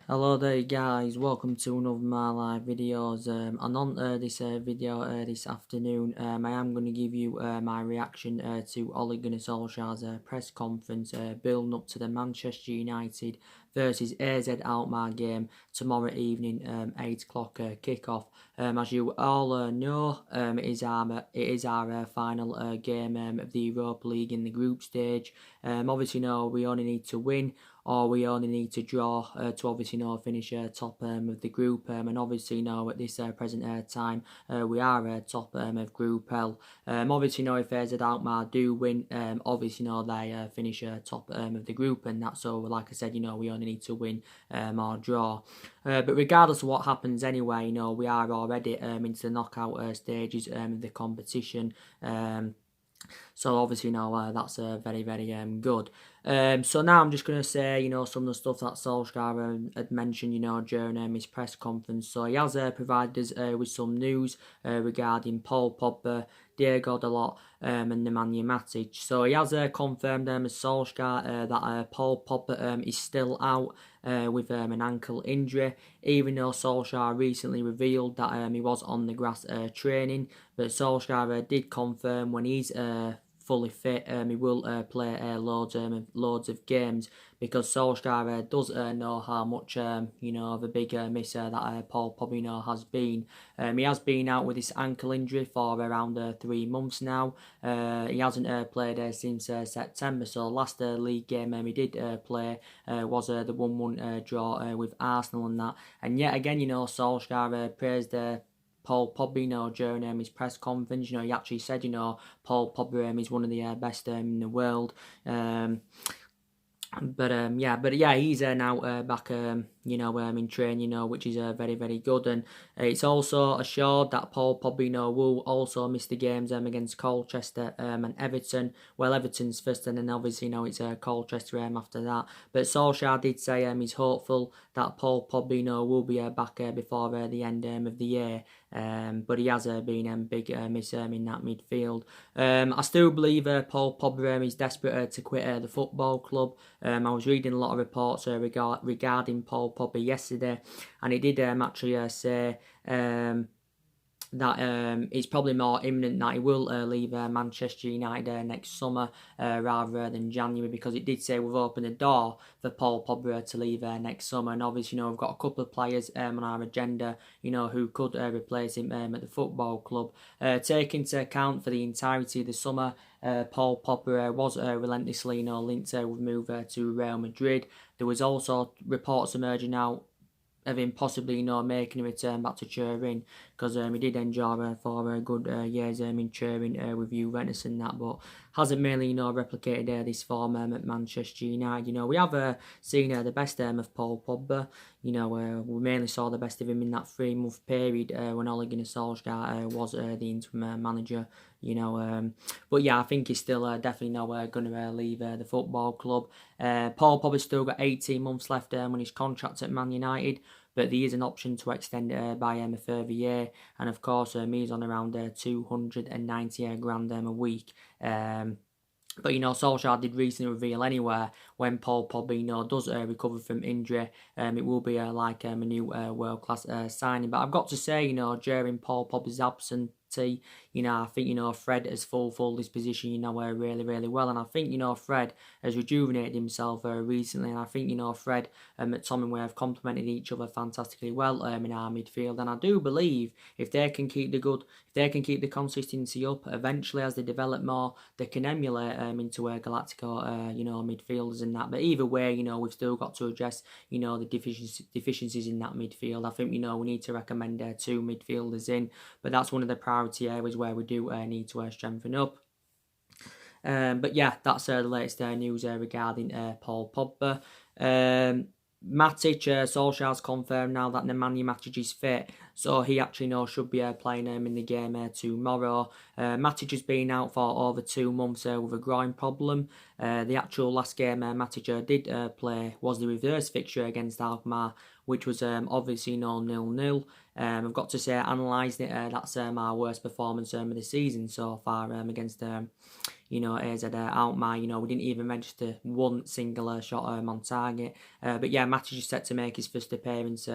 Hello there guys, welcome to another of my live videos, and on this video this afternoon I am going to give you my reaction to Ole Gunnar Solskjaer's press conference building up to the Manchester United versus AZ Alkmaar game tomorrow evening, 8 o'clock kick-off. As you all know, it is our final game of the Europa League in the group stage. Obviously, no, we only need to win, or we only need to draw to obviously finish top of the group, and obviously at this present time we are top of Group L. Obviously if AZ Alkmaar do win, obviously they finish top of the group, and that's so like I said, we only need to win or draw. But regardless of what happens anyway, we are already into the knockout stages of the competition. So obviously that's very good. So now I'm just going to say some of the stuff that Solskjaer had mentioned during his press conference. So he has provided us with some news regarding Paul Pogba, Diego Dalot and Nemanja Matic. So he has confirmed as Solskjaer that Paul Pogba is still out with an ankle injury, even though Solskjaer recently revealed that he was on the grass training. But Solskjaer did confirm when he's fully fit, he will play loads of games, because Solskjaer does know how much of a big misser that Paul Pogba has been. He has been out with his ankle injury for around 3 months now. He hasn't played since September. So last league game he did play was the 1-1 draw with Arsenal and that. And yet again, Solskjaer praised Paul Pogba, during his press conference. He actually said, Paul Pogba is one of the best in the world. But he's now back, in training, which is very good, and it's also assured that Paul Pogba will also miss the games against Colchester and Everton. Well, Everton's first, and then obviously it's Colchester after that. But Solskjaer did say he's hopeful that Paul Pogba will be back before the end of the year. But he has been big miss in that midfield. I still believe Paul Pogba is desperate to quit the football club. I was reading a lot of reports regarding Paul Pogba yesterday, and he did actually say that it's probably more imminent that he will leave Manchester United next summer rather than January, because it did say we've opened the door for Paul Pogba to leave next summer. And obviously we've got a couple of players on our agenda who could replace him at the football club. Take into account for the entirety of the summer, Paul Pogba was relentlessly linked with move to Real Madrid. There was also reports emerging out of him possibly making a return back to Turin, because he did enjoy for good years in Turin with Juventus and that, but hasn't really replicated this form at Manchester United. We have seen the best of Paul Pogba. We mainly saw the best of him in that 3-month period when Ole Gunnar Solskjaer was the interim manager. But yeah, I think he's still definitely going to leave the football club. Paul Pogba's still got 18 months left on his contract at Man United, but there is an option to extend it by a further year, and of course he's on around 290 grand a week. But Solskjaer did recently reveal anywhere when Paul Pogba does recover from injury, it will be like a new world-class signing. But I've got to say, during Paul Pogba's absence, I think Fred has fulfilled his position really well, and I think Fred has rejuvenated himself recently, and I think Fred and McTominay have complemented each other fantastically well in our midfield. And I do believe if they can keep the consistency up, eventually as they develop more, they can emulate into Galactico midfielders and that. But either way, we've still got to address the deficiencies in that midfield. I think we need to recommend 2 midfielders in, but that's one of the priority areas where we do need to strengthen up. But yeah, that's the latest news regarding Paul Pogba. Matic, Solskjaer's confirmed now that Nemanja Matic is fit, so he actually should be playing in the game tomorrow. Matic has been out for over 2 months with a groin problem. The actual last game Matic did play was the reverse fixture against Alkmarr, which was obviously 0-0. I've got to say, analysing it, that's our worst performance of the season so far against AZ Alkmarr. We didn't even register one single shot on target. But yeah, Matic is set to make his first appearance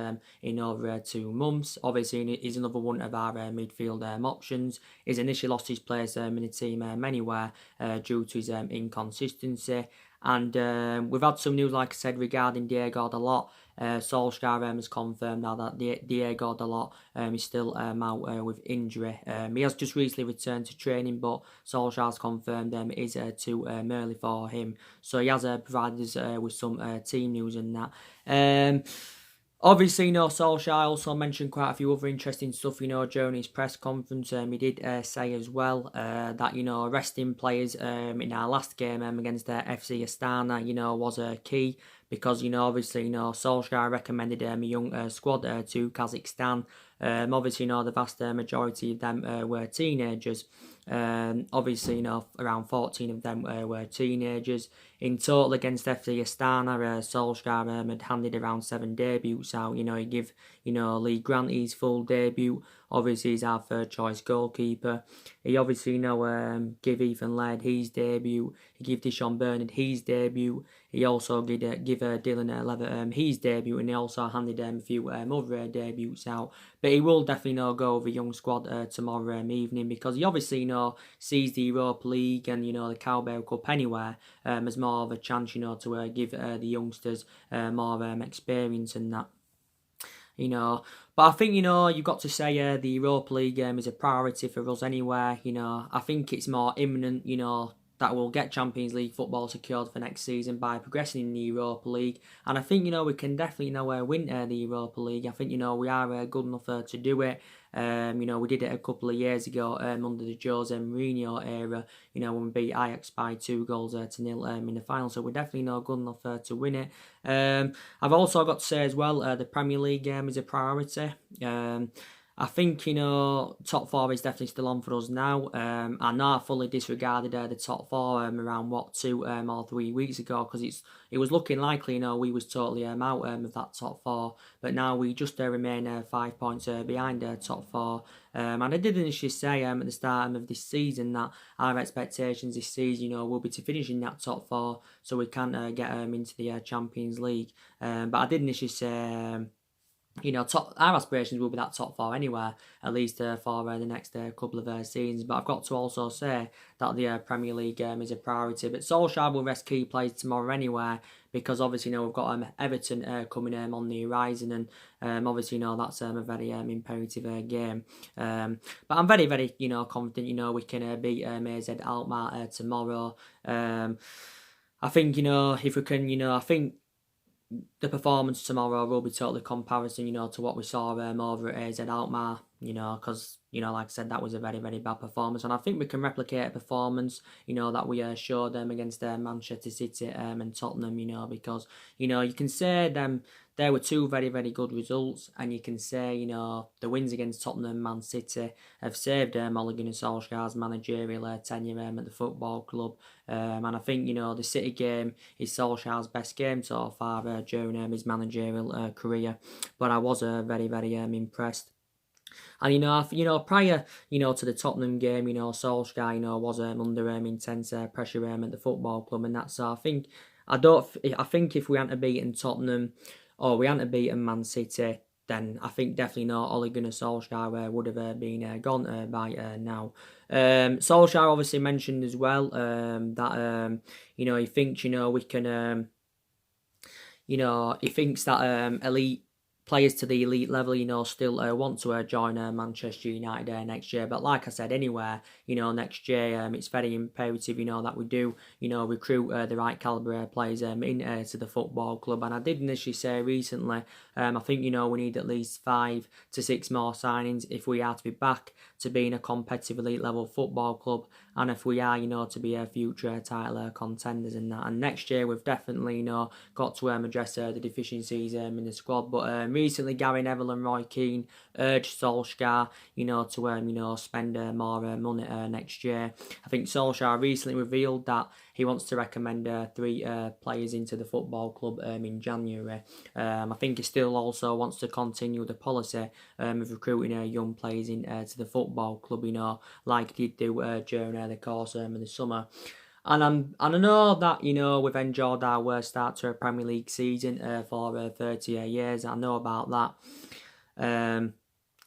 in over 2 months. Obviously, he's another one of our midfield options. He's initially lost his place in the team anywhere due to his inconsistency. And we've had some news, like I said, regarding Diego Dalot. Solsjaker has confirmed now that Diego Dalot is still out with injury. He has just recently returned to training, but Solskjaer has confirmed it is too early for him. So he has provided us with some team news and that. Obviously, Solskjaer also mentioned quite a few other interesting stuff, during his press conference. He did say as well that, resting players in our last game against FC Astana, was key because, obviously, Solskjaer recommended a young squad to Kazakhstan. Obviously, the vast majority of them were teenagers. Obviously, around 14 of them were teenagers. In total, against FC Astana, Solskjaer had handed around 7 debuts out. He give, Lee Grant his full debut. Obviously, he's our third choice goalkeeper. He obviously, give Ethan Laird his debut. He give Deshaun Bernard his debut. He also give Dylan Levitt his debut, and he also handed a few other debuts out. But he will definitely go with a young squad tomorrow evening because he obviously sees the Europa League and the Carabao Cup anywhere as more of a chance to give the youngsters more experience and that. But I think, you've got to say the Europa League is a priority for us anyway. I think it's more imminent, that we'll get Champions League football secured for next season by progressing in the Europa League. And I think, we can definitely, win the Europa League. I think, we are good enough to do it. We did it a couple of years ago under the Jose Mourinho era, when we beat Ajax by 2-0 in the final. So we're definitely good enough to win it. I've also got to say as well, the Premier League is a priority. I think, top 4 is definitely still on for us now. I know I fully disregarded the top 4 around, 2 or 3 weeks ago because it was looking likely, we was totally out of that top 4. But now we just remain 5 points behind top 4. And I did initially say at the start of this season that our expectations this season, will be to finish in that top 4 so we can get into the Champions League. But I did initially say... our aspirations will be that top 4 anyway, at least for the next couple of seasons. But I've got to also say that the Premier League is a priority. But Solskjaer will rest key players tomorrow anyway, because obviously, we've got Everton coming on the horizon, and obviously, that's a very imperative game. But I'm very, very, confident, we can beat AZ Alkmaar tomorrow. I think, if we can, I think the performance tomorrow will be totally comparison, to what we saw over at AZ Alkmaar, because, like I said, that was a very, very bad performance. And I think we can replicate a performance, that we showed them against Manchester City and Tottenham, because, you can say there were 2 very, very good results, and you can say, the wins against Tottenham and Man City have saved Ole Gunnar Solskjaer's managerial tenure at the football club. And I think, the City game is Solskjaer's best game so far during his managerial career. But I was very, very impressed. And prior to the Tottenham game, Solskjaer was under intense pressure at the football club, and that's so I think if we hadn't beaten Tottenham or we hadn't beaten Man City, then I think definitely Ole Gunnar Solskjaer would have been gone by now. Solskjaer obviously mentioned as well that he thinks we can he thinks that elite players to the elite level, still want to join Manchester United next year. But like I said, anywhere, next year, it's very imperative, that we do, recruit the right calibre players into the football club. And I did initially say recently, I think, we need at least 5 to 6 more signings if we are to be back to being a competitive elite level football club, and if we are, to be a future title contenders in that. And next year we've definitely, got to address the deficiencies in the squad. But recently Gary Neville and Roy Keane urged Solskjaer, to spend more money next year. I think Solskjaer recently revealed that he wants to recommend 3 players into the football club in January. I think he still also wants to continue the policy of recruiting young players into the football club, like he did do during the course of the summer. And I know that we've enjoyed our start to a Premier League season for 30 years. I know about that.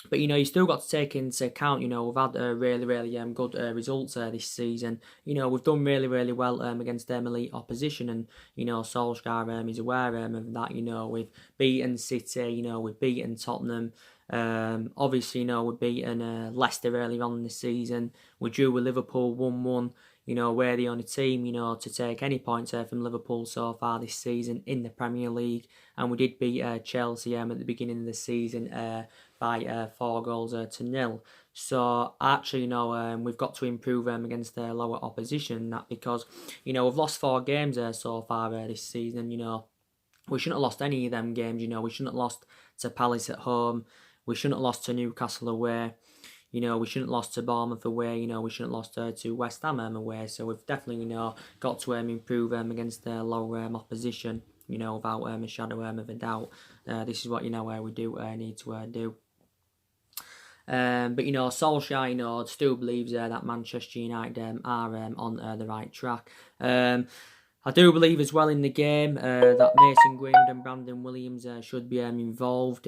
But you still got to take into account. We've had really good results this season. We've done really well against elite opposition, and Solskjaer is aware of that. We've beaten City. We've beaten Tottenham. Obviously, we've beaten Leicester early on in the season. We drew with Liverpool 1-1. We're the only team, to take any points from Liverpool so far this season in the Premier League. And we did beat Chelsea at the beginning of the season by 4 goals to 0. So actually, we've got to improve against the lower opposition. That because, we've lost 4 games so far this season. We shouldn't have lost any of them games. We shouldn't have lost to Palace at home. We shouldn't have lost to Newcastle away. We shouldn't have lost to Bournemouth away. We shouldn't have lost to West Ham away. So we've definitely, got to improve against the lower opposition. Without a shadow of a doubt. This is what we do need to do. But Solskjaer, still believes that Manchester United are on the right track. I do believe as well in the game that Mason Greenwood and Brandon Williams should be involved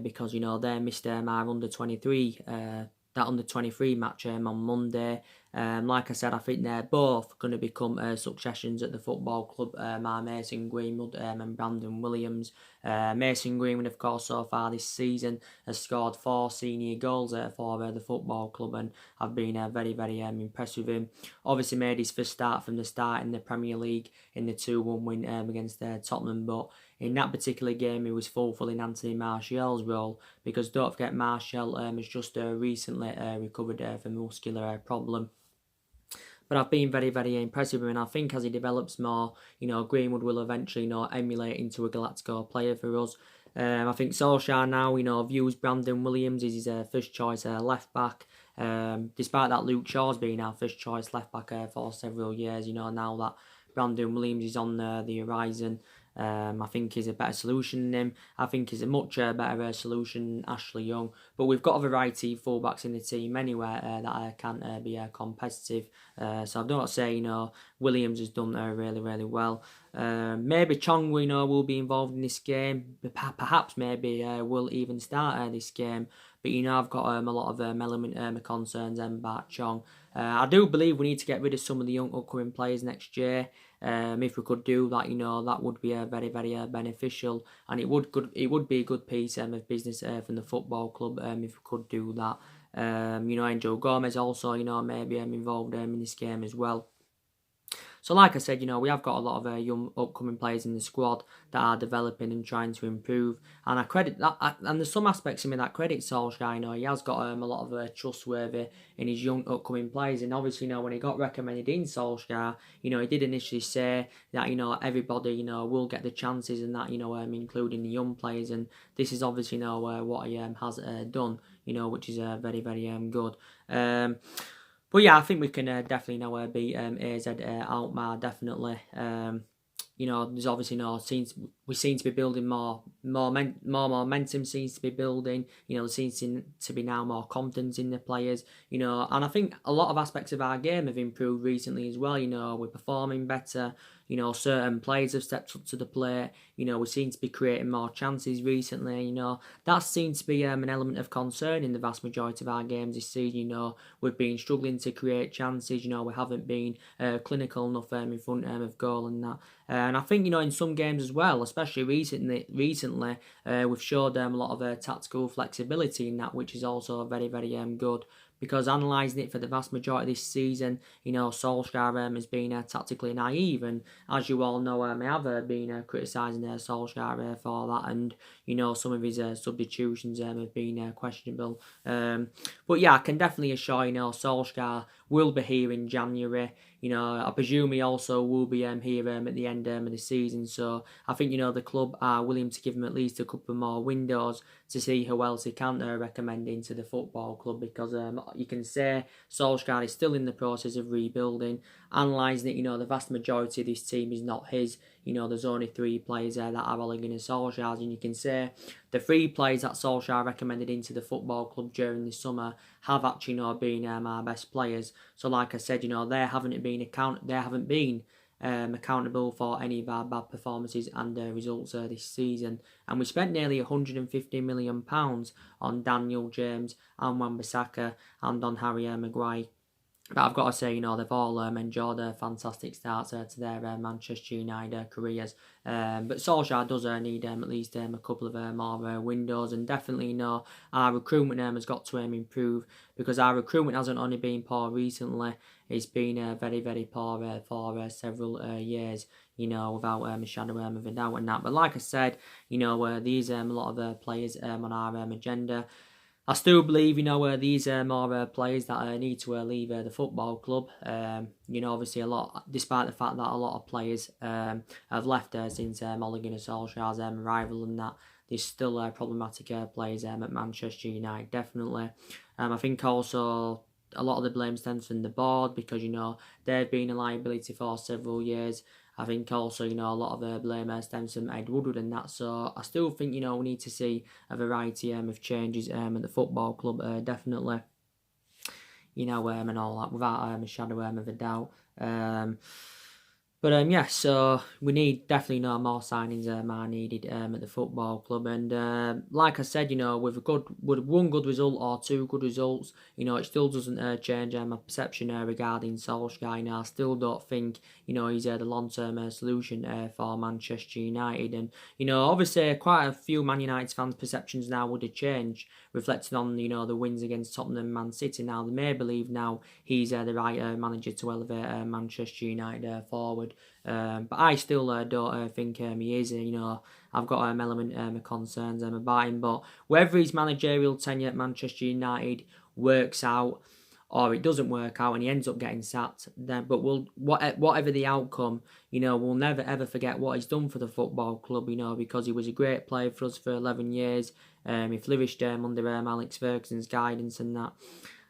because they missed our under-23 that under-23 match on Monday. Like I said, I think they're both going to become successions at the football club. Mason Greenwood and Brandon Williams. Mason Greenwood, of course, so far this season has scored 4 senior goals for the football club, and I've been very impressed with him. Obviously made his first start from the start in the Premier League in the 2-1 win against Tottenham, but in that particular game he was fulfilling Anthony Martial's role, because don't forget Martial has just recently recovered from a muscular problem. But I've been very impressed with him, and I think as he develops more, Greenwood will eventually, emulate into a Galactico player for us. I think Solskjaer now, views Brandon Williams as his first choice left back. Despite that, Luke Shaw's been our first choice left back for several years. Now that Brandon Williams is on the horizon, I think he's a better solution than him. I think he's a much better solution than Ashley Young. But we've got a variety of fullbacks in the team anyway that can be competitive. So I don't say, Williams has done really well. Maybe Chong, will be involved in this game. Perhaps maybe will even start this game. But I've got a lot of element concerns about Chong. I do believe we need to get rid of some of the young upcoming players next year. If we could do that, that would be very beneficial, and it would be a good piece of business from the football club if we could do that. Angel Gomez also, maybe involved in this game as well. So like I said, we have got a lot of young upcoming players in the squad that are developing and trying to improve. And I credit that, and there's some aspects of me that credit Solskjaer. He has got a lot of trustworthy in his young upcoming players. And obviously, when he got recommended in Solskjaer, he did initially say that, everybody, will get the chances and that, including the young players. And this is obviously, what he has done, which is very good. But yeah, I think we can definitely now beat AZ Alkmarr, definitely. There's obviously we seem to be building more momentum seems to be building. There seems to be now more confidence in the players. And I think a lot of aspects of our game have improved recently as well. We're performing better. Certain players have stepped up to the plate. We seem to be creating more chances recently. That seems to be an element of concern in the vast majority of our games this season. We've been struggling to create chances. We haven't been clinical enough in front of goal and that. And I think, in some games as well, especially recently, we've showed a lot of tactical flexibility in that, which is also very good. Because analysing it for the vast majority of this season, Solskjaer has been tactically naive, and as you all know, I have been criticising Solskjaer for that, and some of his substitutions have been questionable. But yeah, I can definitely assure Solskjaer will be here in January. I presume he also will be here at the end of the season. So I think the club are willing to give him at least a couple more windows to see who else he can recommend into the football club, because you can say Solskjaer is still in the process of rebuilding. Analysing it, the vast majority of this team is not his. There's only 3 players there that are Ole Gunnar Solskjaer's, and you can say the 3 players that Solskjaer recommended into the football club during the summer have actually been our best players. So like I said, they haven't been accountable for any of our bad performances and results this season. And we spent nearly £150 million on Daniel James and Wan-Bissaka and on Harry Maguire. But I've got to say, they've all enjoyed a fantastic start to their Manchester United careers. But Solskjaer does need at least a couple of more windows, and definitely, our recruitment has got to improve, because our recruitment hasn't only been poor recently, it's been very, very poor for several years, without a shadow of a doubt and that. But like I said, these a lot of players on our agenda. I still believe, these are more players that need to leave the football club. Obviously despite the fact that a lot of players have left since Ole Gunnar Solskjaer's arrival, and that there's still problematic players at Manchester United, definitely. I think also a lot of the blame stems from the board, because, they've been a liability for several years. I think also, a lot of the blame stems from Ed Woodward and that. So I still think, we need to see a variety of changes at the football club, definitely. And all that, without a shadow of a doubt. But so we need definitely more signings are needed at the football club, and like I said, with one good result or 2 good results, it still doesn't change my perception regarding Solskjaer. I still don't think he's the long-term solution for Manchester United, and obviously quite a few Man United fans' perceptions now would have changed, reflecting on the wins against Tottenham and Man City. Now they may believe now he's the right manager to elevate Manchester United forward. But I still don't think he is. I've got element of concerns about him. But whether his managerial tenure at Manchester United works out or it doesn't work out and he ends up getting sacked, then whatever the outcome, we'll never ever forget what he's done for the football club. Because he was a great player for us for 11 years. He flourished under Alex Ferguson's guidance and that.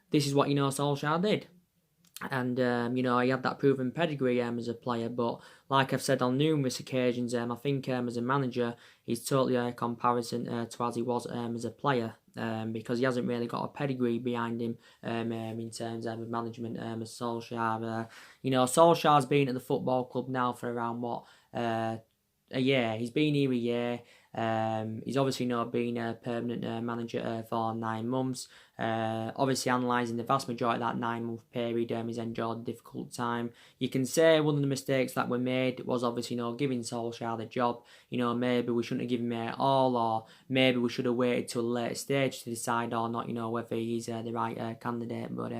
This is what Solskjaer did. And, he had that proven pedigree as a player. But like I've said on numerous occasions, I think as a manager, he's totally a comparison to as he was as a player. Because he hasn't really got a pedigree behind him in terms of management as Solskjaer. Solskjaer's been at the football club now for around, a year. He's been here a year. He's obviously not been a permanent manager for 9 months. Obviously, analysing the vast majority of that 9-month period, he's enjoyed a difficult time. You can say one of the mistakes that were made was obviously giving Solskjaer the job. Maybe we shouldn't have given him it all, or maybe we should have waited till a later stage to decide or not, whether he's the right candidate. But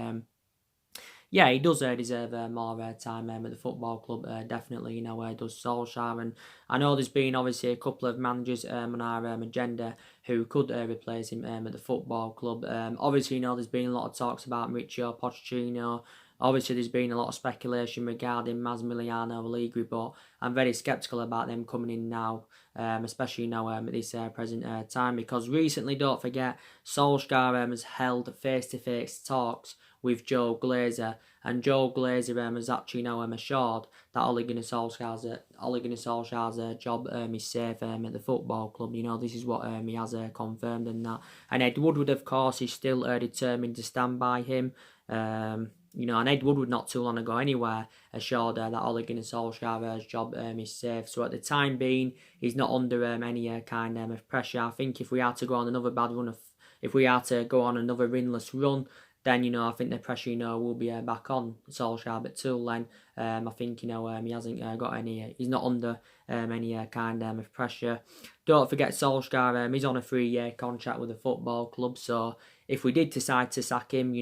yeah, he does deserve more time at the football club, definitely, does Solskjaer. And I know there's been obviously a couple of managers on our agenda who could replace him at the football club. Obviously, there's been a lot of talks about Mauricio Pochettino. Obviously, there's been a lot of speculation regarding Massimiliano Allegri, but I'm very sceptical about them coming in now, especially now at this present time, because recently, don't forget, Solskjaer has held face-to-face talks with Joe Glazer, and Joe Glazer has actually now assured that Ole Gunnar Solskjaer's job is safe at the football club. This is what he has confirmed and that. And Ed Woodward, of course, is still determined to stand by him. And Ed Woodward not too long ago anywhere assured that Ole Gunnar Solskjaer's job is safe. So at the time being, he's not under any kind of pressure. I think if we are to go on another bad run, if we are to go on another winless run, then, I think the pressure, will be back on Solskjaer. But till then, I think, he hasn't got any, he's not under any kind of pressure. Don't forget Solskjaer, he's on a 3-year contract with the football club. So if we did decide to sack him,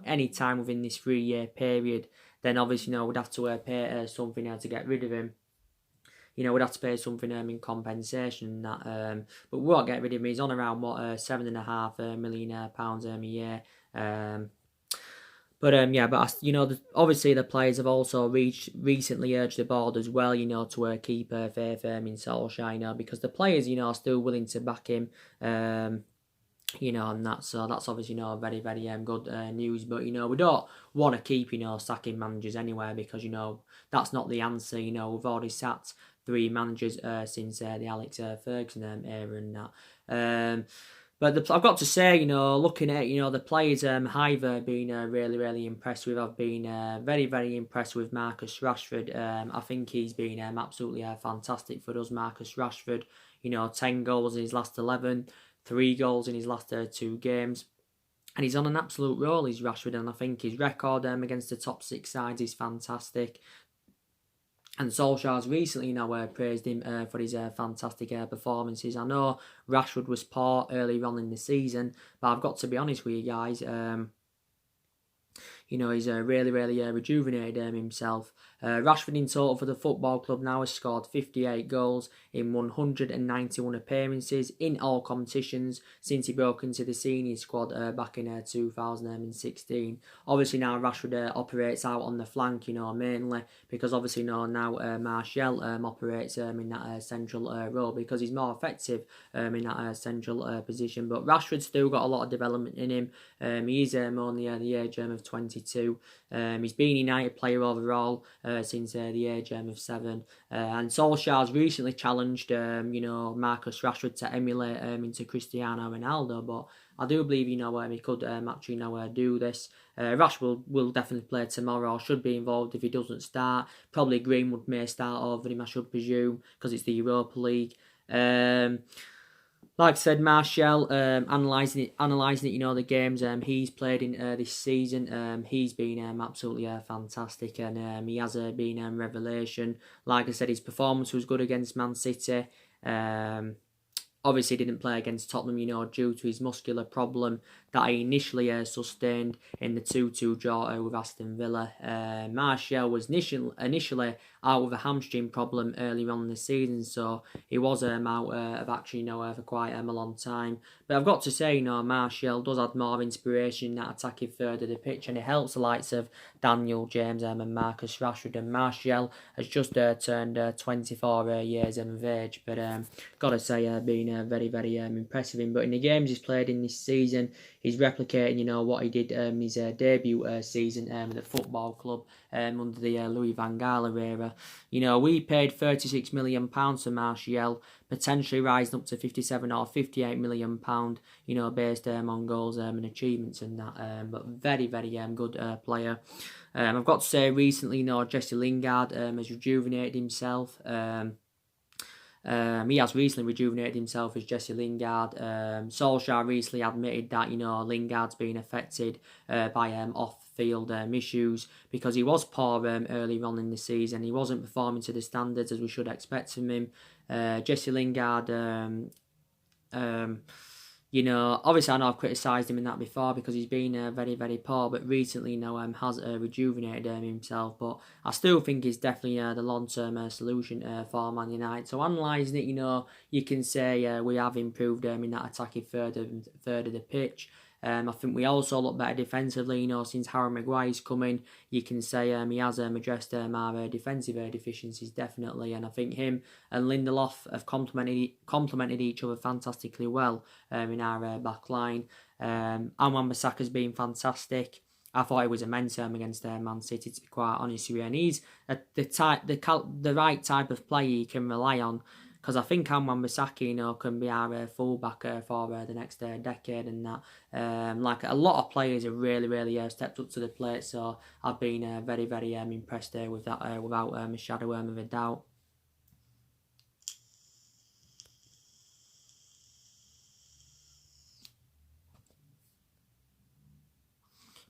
any time within this 3-year period, then obviously, we'd have to pay something to get rid of him. We'd have to pay something in compensation and that. But we won't get rid of him. He's on around £7.5 million a year. But Obviously the players have also recently urged the board as well, to keep faith in Solskjaer, because the players, are still willing to back him, and that's obviously, very very good news. But we don't want to keep sacking managers anywhere, because that's not the answer. We've already sacked 3 managers since the Alex Ferguson era and that. But I've got to say, looking at the players I've been really, really impressed with. I've been very, very impressed with Marcus Rashford. I think he's been absolutely fantastic for us. Marcus Rashford, 10 goals in his last 11, 3 goals in his last 2 games. And he's on an absolute roll, he's Rashford, and I think his record against the top 6 sides is fantastic. And Solskjaer's recently praised him for his fantastic performances. I know Rashford was poor early on in the season, but I've got to be honest with you guys. He's really, really rejuvenated himself. Rashford in total for the football club now has scored 58 goals in 191 appearances in all competitions since he broke into the senior squad back in 2016. Obviously now Rashford operates out on the flank, mainly because obviously now Martial operates in that central role, because he's more effective in that central position. But Rashford's still got a lot of development in him. He is only the age of 22. He's been United player overall since the age of 7. And Solskjaer's recently challenged, Marcus Rashford to emulate into Cristiano Ronaldo. But I do believe, he could actually, do this. Rashford will definitely play tomorrow. Should be involved if he doesn't start. Probably Greenwood may start over him, I should presume, because it's the Europa League. Like I said, Martial, analysing it, the games he's played in this season, he's been absolutely fantastic, and he has been revelation. Like I said, his performance was good against Man City. Obviously didn't play against Tottenham, due to his muscular problem that he initially sustained in the 2-2 draw with Aston Villa. Martial was initially out with a hamstring problem earlier on in the season, so he was out of action, for quite a long time. But I've got to say, Martial does add more inspiration in that attacking third of the pitch, and it helps the likes of Daniel James and Marcus Rashford. And Martial has just turned 24 years of age, but got to say, been very, very impressive him. But in the games he's played in this season, he's replicating, what he did in his debut season at the football club under the Louis van Gaal era. We paid £36 million for Martial, potentially rising up to £57 or £58 million, based on goals and achievements and that. But very, very good player. I've got to say, recently, Jesse Lingard has rejuvenated himself. He has recently rejuvenated himself as Jesse Lingard. Solskjaer recently admitted that Lingard's been affected by off-field issues, because he was poor early on in the season. He wasn't performing to the standards as we should expect from him. Jesse Lingard, obviously I know I've criticised him in that before because he's been very, very poor, but recently has rejuvenated himself. But I still think he's definitely the long-term solution for Man United. So analysing it, you can say we have improved in that attacking third of the pitch. I think we also look better defensively, since Harry Maguire's come in. You can say he has addressed our defensive deficiencies, definitely. And I think him and Lindelof have complemented each other fantastically well in our back line. And Wan-Bissaka's been fantastic. I thought he was immense against Man City, to be quite honest with you. And he's the right type of player you can rely on, because I think Wan-Bissaka, can be our fullback for the next decade and that. Like a lot of players have really, really stepped up to the plate, so I've been very, very impressed with that without a shadow of a doubt.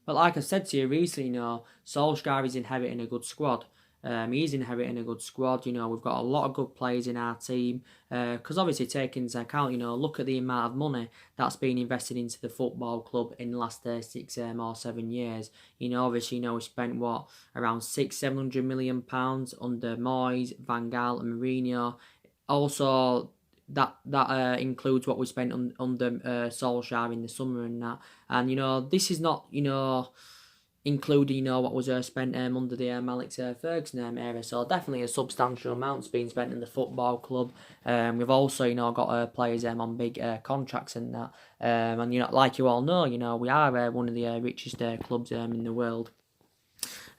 But like I said to you recently, Solskjaer is inheriting a good squad. He's inheriting a good squad. We've got a lot of good players in our team. Because obviously, taking into account, look at the amount of money that's been invested into the football club in the last 6 or 7 years. Obviously, we spent around £600-700 million under Moyes, Van Gaal, and Mourinho. Also, that includes what we spent under Solskjaer in the summer and that. And this is not including, what was spent under the Alex Ferguson era. So definitely a substantial amount's been spent in the football club. We've also, got players on big contracts and that. And, like you all know, we are one of the richest clubs in the world.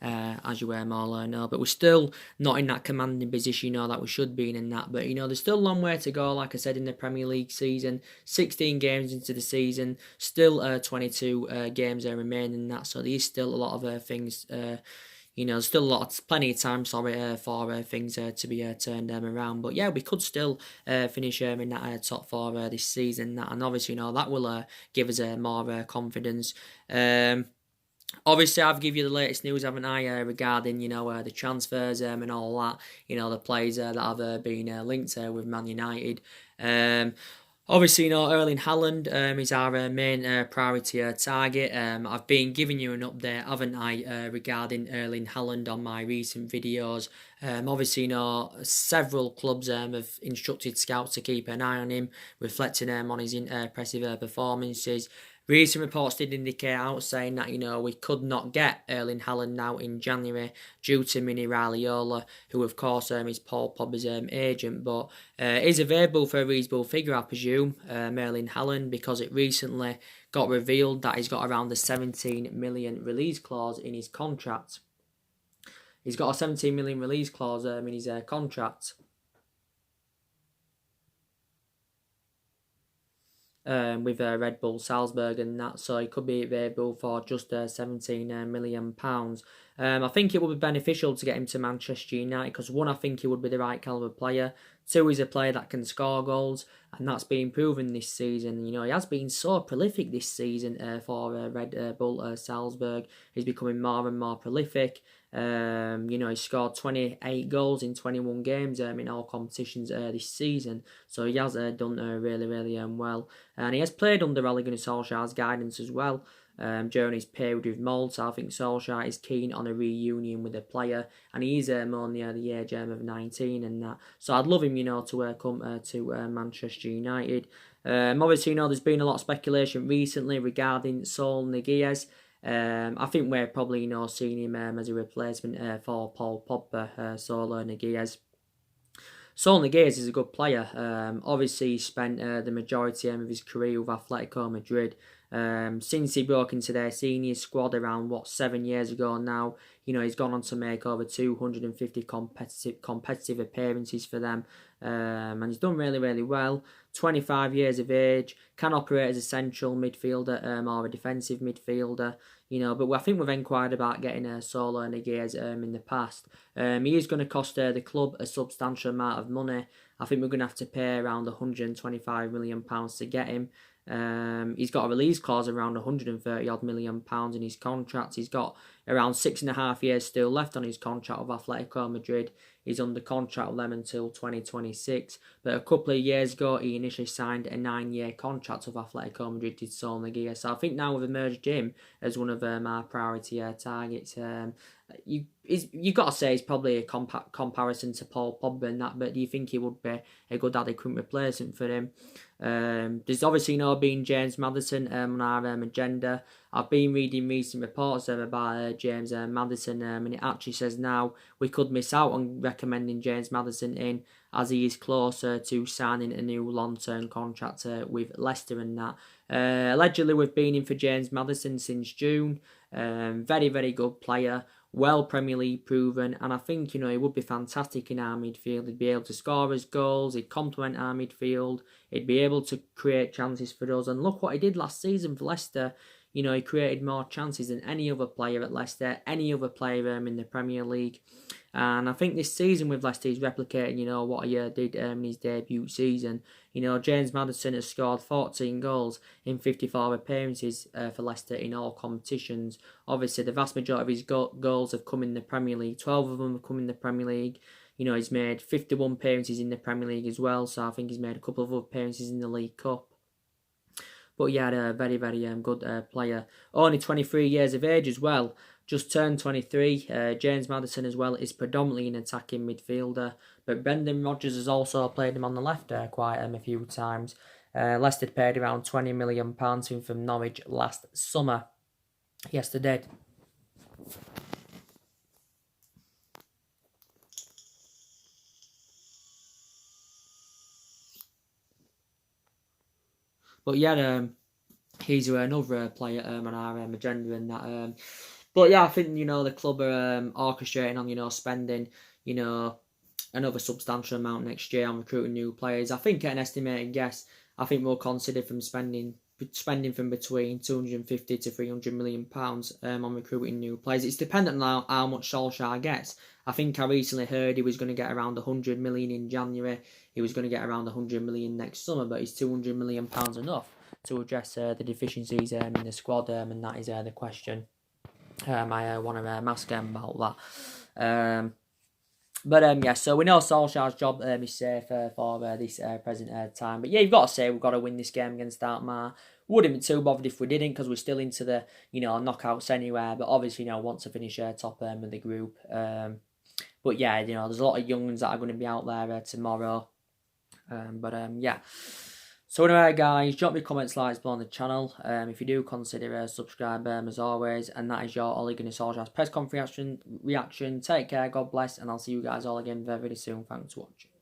As you all know, but we're still not in that commanding position, that we should be in that. But there's still a long way to go. Like I said, in the Premier League season, 16 games into the season, still 22 games remaining in that. So there's still a lot of things. There's still plenty of time, for things to be turned around. But yeah, we could still finish in that top four this season. And obviously, that will give us more confidence. Obviously, I've given you the latest news, haven't I, regarding, the transfers and all that, the players that have been linked with Man United. Obviously, Erling Haaland is our main priority target. I've been giving you an update, haven't I, regarding Erling Haaland on my recent videos. Obviously, several clubs have instructed scouts to keep an eye on him, reflecting on his impressive performances. Recent reports did indicate out saying that, we could not get Erling Haaland now in January due to Mini Raiola, who of course is Paul Pogba's agent, but is available for a reasonable figure, I presume, Erling Haaland, because it recently got revealed that he's got around a 17 million release clause in his contract. He's got a 17 million release clause in his contract. With Red Bull Salzburg and that, so he could be available for just £17 million. I think it would be beneficial to get him to Manchester United because, one, I think he would be the right calibre player. Two, he's a player that can score goals, and that's been proven this season. He has been so prolific this season for Red Bull Salzburg. He's becoming more and more prolific. He scored 28 goals in 21 games in all competitions this season. So he has done really, really well. And he has played under Ole Gunnar Solskjaer's guidance as well. During his period with Malta, I think Solskjaer is keen on a reunion with the player, and he's only the age of 19 and that. So I'd love him, to come to Manchester United. Obviously, there's been a lot of speculation recently regarding Saul Niguez. I think we're probably seeing him as a replacement for Paul Pogba, Saul Niguez. Saul Niguez is a good player. Obviously, he spent the majority of his career with Atletico Madrid. Since he broke into their senior squad around 7 years ago now, he's gone on to make over 250 competitive appearances for them, and he's done really, really well. 25 years of age, can operate as a central midfielder or a defensive midfielder. But I think we've inquired about getting Saul Niguez in the past. He is going to cost the club a substantial amount of money. I think we're going to have to pay around £125 million to get him. He's got a release clause around £130 million in his contract. He's got around 6.5 years still left on his contract with Atletico Madrid. He's under contract with them until 2026. But a couple of years ago, he initially signed a 9-year contract with Atletico Madrid to Saul Niguez. So I think now we've emerged him as one of our priority targets. You've got to say he's probably a comparison to Paul Pogba and that, but do you think he would be a good adequate replacement for him? There's obviously been James Maddison on our agenda. I've been reading recent reports about James Maddison, and it actually says now we could miss out on recommending James Maddison in, as he is closer to signing a new long-term contract with Leicester and that. Allegedly, we've been in for James Maddison since June. Very, very good player. Well Premier League proven, and I think he would be fantastic in our midfield. He'd be able to score his goals, he'd complement our midfield, he'd be able to create chances for us, and look what he did last season for Leicester. He created more chances than any other player at Leicester, any other player in the Premier League. And I think this season with Leicester, he's replicating, what he did in his debut season. James Maddison has scored 14 goals in 54 appearances for Leicester in all competitions. Obviously, the vast majority of his goals have come in the Premier League. 12 of them have come in the Premier League. He's made 51 appearances in the Premier League as well, so I think he's made a couple of other appearances in the League Cup. But yeah, a very, very good player. Only 23 years of age as well. Just turned 23. James Maddison as well is predominantly an attacking midfielder. But Brendan Rodgers has also played him on the left quite a few times. Leicester paid around £20 million to him from Norwich last summer. Yes, they did. But yeah, he's another player on our agenda and that. But yeah, I think the club are orchestrating on spending another substantial amount next year on recruiting new players. I think at an estimated guess, I think we'll consider from spending from between 250 to 300 million pounds on recruiting new players. It's dependent on how much Solskjaer gets. I think I recently heard he was going to get around 100 million in January. He was going to get around 100 million next summer, but is 200 million pounds enough to address the deficiencies in the squad? And that is the question. I want to ask him about that. But yeah, so we know Solskjaer's job is safe for this present time. But yeah, you've got to say we've got to win this game against Alkmarr. Wouldn't be too bothered if we didn't, because we're still into the knockouts anywhere. But obviously, want to finish top of the group. But yeah, there's a lot of young ones that are going to be out there tomorrow. Yeah. So anyway, guys, drop me comments, likes below on the channel. If you do, consider subscribe as always. And that is your Ole Gunnar Solskjaer's press conference reaction. Take care, God bless, and I'll see you guys all again very, very soon. Thanks for watching.